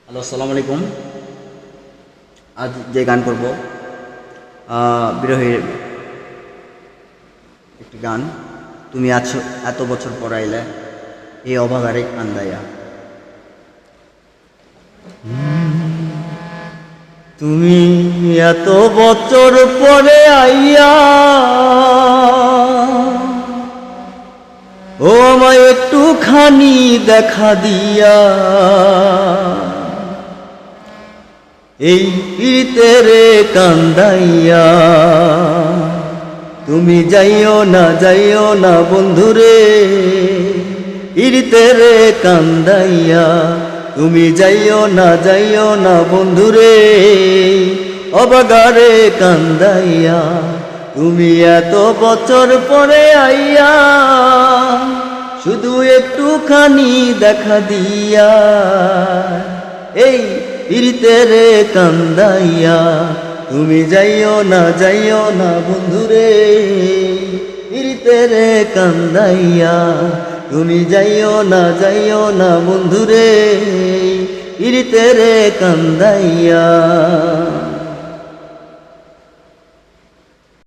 Hello, আসসালামু আলাইকুম। আজ যে গান করব বিরহের একটি গান। তুমি আছো এত বছর পর আইলে এই অভাগারে কান্দাইয়া। তুমি এত বছর পরে আইয়া ও আমায় একটুখানি দেখা দিয়া এই পিরিতেরে কান্দাইয়া। তুমি যাইও না বন্ধুরে পিরিতেরে কান্দাইয়া। তুমি যাইও না বন্ধুরে অবাগারে কান্দাইয়া। তুমি এত বছর পরে আইয়া শুধু একটুখানি দেখা দিয়া এই পিরিতেরে কান্দাইয়া। তুমি যাইও না বন্ধুরে পিরিতেরে কান্দাইয়া। তুমি যাইও না বন্ধুরে পিরিতেরে কান্দাইয়া।